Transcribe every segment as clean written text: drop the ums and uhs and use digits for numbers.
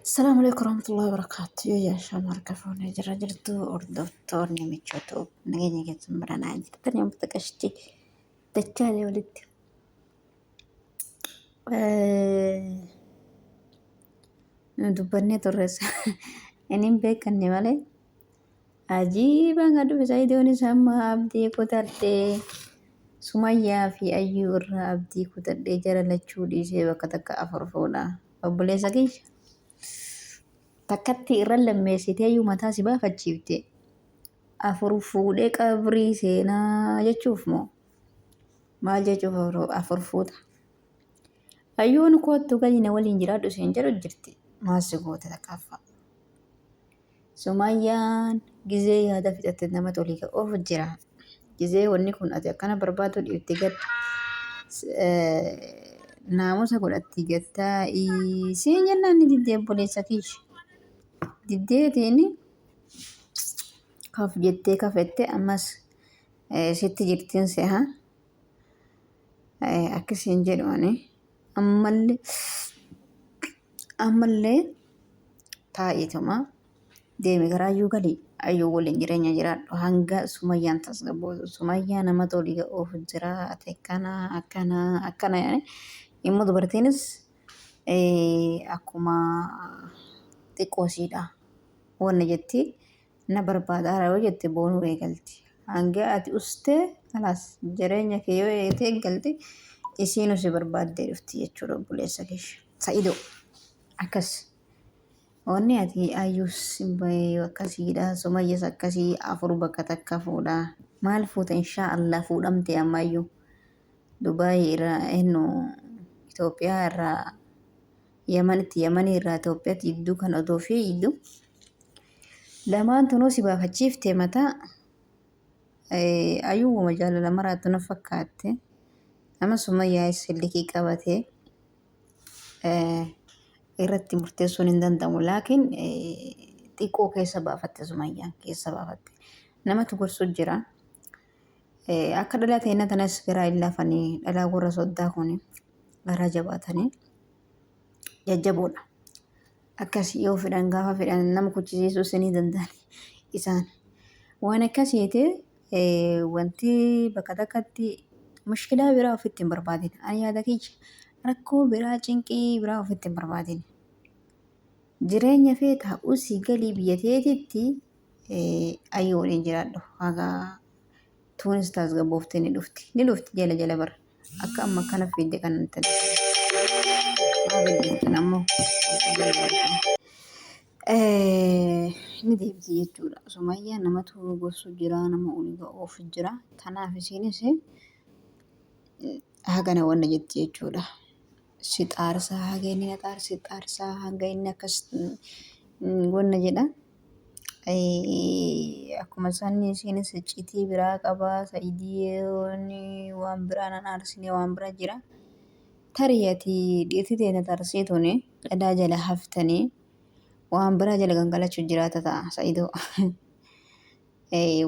السلام عليكم ورحمة الله وبركاته يا شمار كفوني جرجرتو أردوتوني ميشوتو نجيني جت مرنا عندي تاني يوم تكشتي تجالي ولدي دبني ترس إني بيكني مالي عجيبا قدو بسايدوني سما أبدي كترتي سمية في أيور أبدي كترتي جرى لتشودي سيبا كتك أفرفونا أبولي سكيش takkatti irra lammeessitee iyyuu mataa si baafachiifte afur fuudhee qabrii seenaa jechuuf moo maal jechuuf afur fuuta ayyoon kootu galina waliin jiraadhu seen jedhu jirti maassi goote takkaaffaa sumayyaan gizee yaada fixatte nama tolii of jira gizee wanni kun ati akkana barbaadu dhiifte gad naamusa godhatti gattaa isiin jennaan ni diddee obboleessa kiishi diddeetiin kaf jettee kafette ammas sitti jirtiin seha akkasiin jedhuani ammallee taa'ituma deemi garaayyuu galii ayyuu waliin jireenya jiraadhu hanga sumayyaan tasgabbootu sumayyaa nama tolii of jiraate akkana yaani immoo dubartiinis akkuma xiqqoosiidha wanna jetti na barbaadaa yoo jette boonuu eegalti hanga ati ustee kalaas jireenya kee yoo eegalti isiinu si barbaaddee dhufti jechuudha obboleessa keesha sa'idoo akkas wanni ati ayyuus akkasiidha sumayyas akkasii afur bakka takka fuudha maal fuuta inshaa Allah fuudhamte ammayyuu Dubaayii irraa Itoophiyaa irraa Yamanii irraa Itoophiyaatti iddoo kan otoo fi iddoo lamaan tunuu si baafachiifte mataa ayyuuma jaalala maraatu na fakkaatte nama sumayyaa sillikii qabatee irratti murteessuun hin danda'amu laakiin xiqqoo keessa baafatte sumayyaan keessa baafatte namatu gorsu jira akka dhalaa ta'e tanas garaa illaafanii dhalaa warra soddaa kun garaa jabaatanii jajjaboodha akkasii yoo fedhan gaafa fedhan nama kuchisiisuu isinii danda'an isaan waan akkasiiti wanti bakka takkatti mushkilaa biraa ofitti hin barbaadin ani yaada kiyya rakkoo biraa cinqii biraa ofitti hin barbaadin jireenya feetaa usii galii biyya teetitti ayyoo waliin jiraadhu haga tuunis tasgabbooftee ni dhufti jala bara akka amma kana fidde kan ammoo ni deebiti jechuudha sumayyaa namatu gorsu jira nama olii of jira kanaaf isiinis hagana wanna jetti jechuudha si xaarsaa haga inni na xaarsaa hanga inni akkas wanna jedha akkuma sanni isiinis iccitii biraa qabaa sa'idii waan biraa nan aarsine waan biraa jira tariyati dhiirtitee na xaarsiituuni dhadaa jala haftanii waan biraa jala gangalachuu jiraata ta'a sa'idoo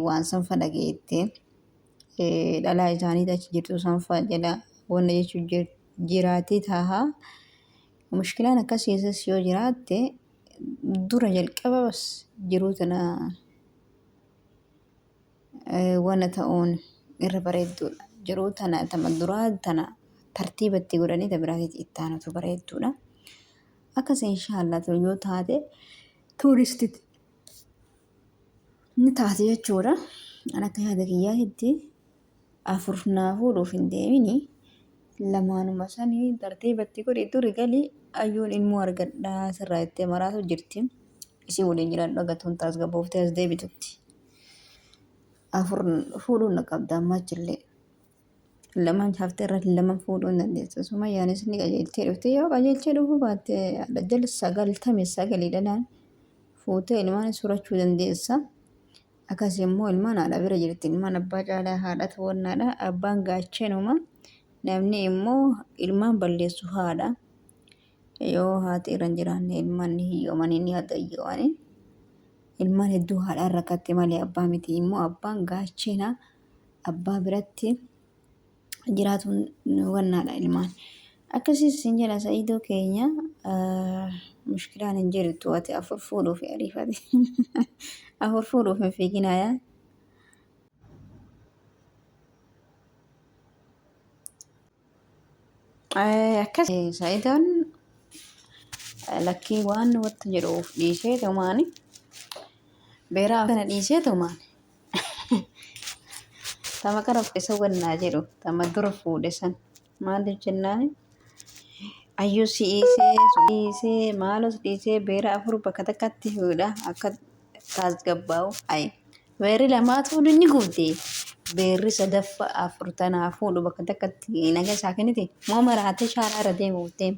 waan sanfa dhageette dhalaa isaanii achi jirtu sanfa jala wanna jechuu jiraatii taha mushkilaan akkasiisas yoo jiraatte dura jalqaba bas jiruu tana wanna ta'uun irra bareedduudha jiruu tana tama duraa tana tartiibatti godhanii tabiraatitti ittaanatu bareedduudha akkas inshaallah yoo taate tuuristitti ni taate jechuudha an akka yaada kiyyaatti afur fuudhuuf hin deemini lamaanuma sanii tartiibatti godhi duri galii ayyuun ilmoo argadhaa sirraa ittee maraatu jirti isii waliin jiraadhu agatuun tasgabbooftee as deebitutti afur fuudhuun na qabda ammaachillee lamaan haftee irratti lama fuudhuun dandeessa sumayyaanis ni qajeelchee dhufte yoo qajeelchee dhufuu baatte jala 99 dhalaan fuutee ilmaan surachuu dandeessa akkasii immoo ilmaan haadha bira jirti ilmaan abbaa caalaa haadha ta'onnaadha abbaan gaacheenuma namni immoo ilmaan balleessu haadha yoo haati irra jiraanne ilmaan ni hiyyoomanii ni hadayyoomanii ilmaan hedduu haadhaan rakkatte malee abbaa miti immoo abbaan gaacheenaa abbaa biratti jiraatuun wannaadha ilmaan Akkasii siin jedha Sa'iidoo keenya mushkilaan hin jirtu ati afur fuudhuuf ariifate afur fuudhuuf hin fiiginaayaa. Akkas Sa'iidoon lakkii waan wanta jedhuuf dhiisee tumaani beeraa kana dhiisee tumaani tama kana isa wannaa jedhu tama dura fuudhe san maaliif jennaani ayyuu si'isee maalos dhiisee beera afur bakka takkatti fuudha akka tasgabbaa'u ay beerri lamaatu ni gubde beerri sadaffaa afur tanaa fuudhu bakka takkatti naga isaa kennite moo maraatee shaaraarra deemuuftee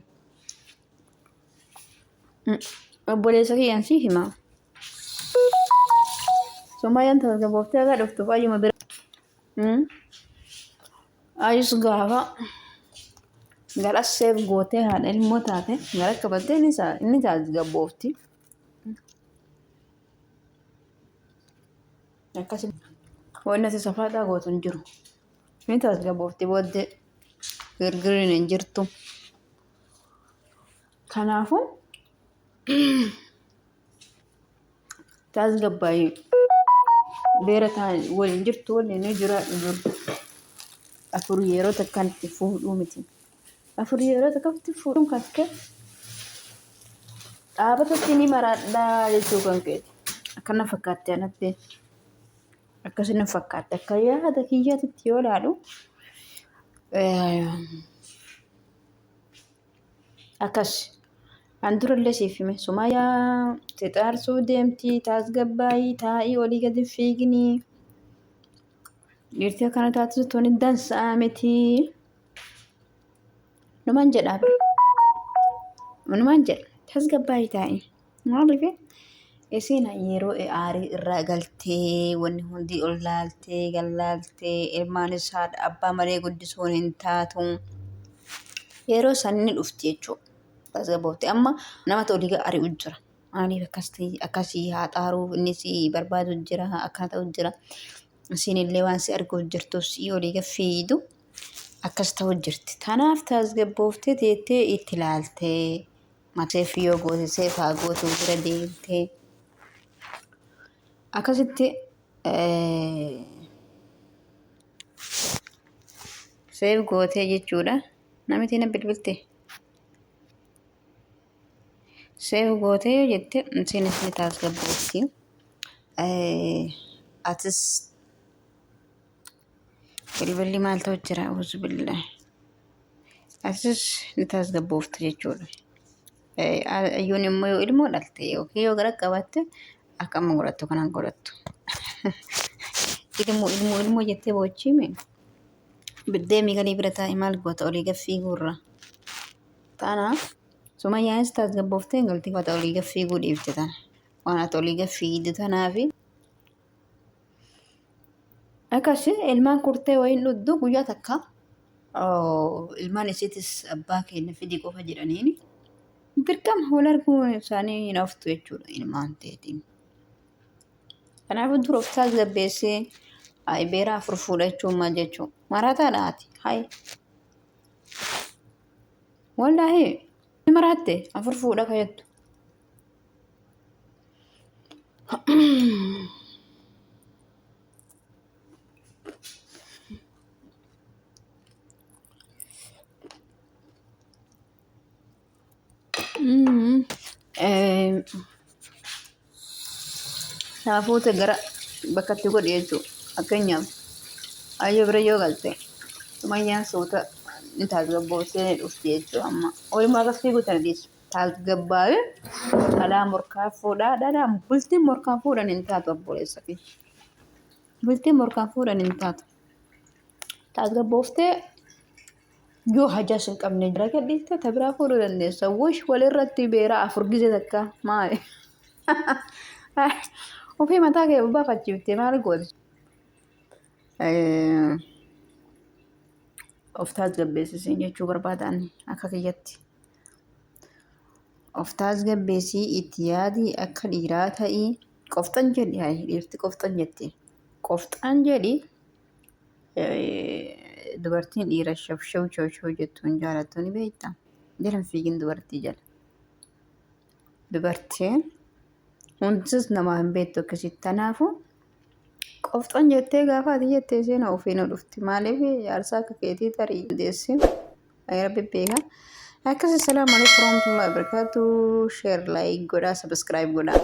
obboleessa kiyyaan si hima Somaayaan tasgabbooftee agaa dhuftuuf ayyuma bira ayus gaafa gara seef gootee haadha ilmoo taate gara qabattee inni tasgabboofti. Akkasii wanni ati safaadhaa gootu hin jiru. Inni tasgabboofti booddee girgiriin hin jirtu. Kanaafuu tasgabbaa'ee beera ta'an waliin jirtu waliin jira jiru. Afur yeroo takkantti fuudhuu miti. Afur yeroo takkantti fuudhuun kakkee dhaabatatti ni maraadhaa jechuu kan keeti. Akkana fakkaattee anatti akkasina fakkaatte akka yaada kiyyaatitti yoo ilaalu akkas an durallee siif hime Sumayyaa xixaarsuu deemti tasgabbaa'ii taa'ii olii gadi fiiginii dhiirtii akkana taatu tuni dansaa miti numan jedhaa numan jedha tasgabbaa'ii taa'ii maaliif isiin yeroo aarii irraa galtee wanni hundi ol laaltee gallaaltee ilmaan isaa abbaa malee guddisuun hin taatu yeroo sanni dhufti jechuudha. Tasgabboofte amma nama tolii ari'u jira maaliif akkasii haa xaaruu innis barbaadu jira akkana ta'u jira isinillee waan si arguu jirtu si olii fiidu akkas ta'u jirti tanaaf tasgabbooftee teettee itti ilaaltee mateef yoo goote seef haa gootu bira deemtee akkasitti seef gootee jechuudha namitti na bilbilte. Seef gootee jette isinis ni tasgabboofti. Atis bilbilli maal ta'u jira uzu billahi. Atis ni tasgabboofti jechuudha. Ayyuun immoo yoo ilmoo dhalte yookiin yoo gara qabatte akkama godhattu kanaan godhattu. Ilmoo jettee boochime biddeemii galii bira taa'e maal goota olii gaffii gurra. Tanaaf Sumayyaanis tasgabbooftee galtii fata olii gaffii dhiifte tana. Waan ati olii gaffii tanaafi akkasii ilmaan kurtee wayiin dhuddu guyyaa takka ilmaan isiitis abbaa keenya fidii qofa jedhaniini dirqama wal arguun isaanii hin haftu jechuudha ilmaan teetiin. Kanaafuu dura of tasgabbeessee beeraa afur fuudhachuun maal jechuudha. Marataadhaati hayi. Wallaahi maratte afur fuudha kayattu. Kanaafuu gara bakkatti godhe jechuudha. Fakkeenyaaf ayyoo bira yoo galte Sumayyaan soota ni tasgabbooftee ni dhufti jechuudha amma. Walumaa galatti guutan dhiisu. Tasgabbaa'ee dhalaa morkaa fuudhaa dhalaan bultiin morkaa fuudhan hin taatu obboleessa fi bultiin morkaa fuudhan hin taatu. Tasgabbooftee yoo hajaas hin qabne jira gadhiiste tabiraa fuudhuu dandeessa. Wush walirratti beeraa afur gizee takka maali? Ofii mataa kee baafachiiftee maal gooti? Of tasgabbeessisiin jechuu barbaadan akka kiyyatti. Of tasgabbeessii itti yaadii akka dhiiraa ta'ii qoftan jedhi dhiirti qoftan jetti. Qoftan jedhi dubartiin dhiira shafshau shawshau jettuun jaalattu ni beektaa. Jalan fiigin dubartii jala. Dubartiin hundis namaa hin beektu akkasitti. Kanaafuu qofxan jettee gaafa ati jettee seenaa ofiin dhufti. Maaliif jaarsaa akka keetii tarii deessin rabbi beeka. Akkasii salaamu alaikum warahmatullahi wabarakatuh. Share, like godhaa, subscribe godhaa.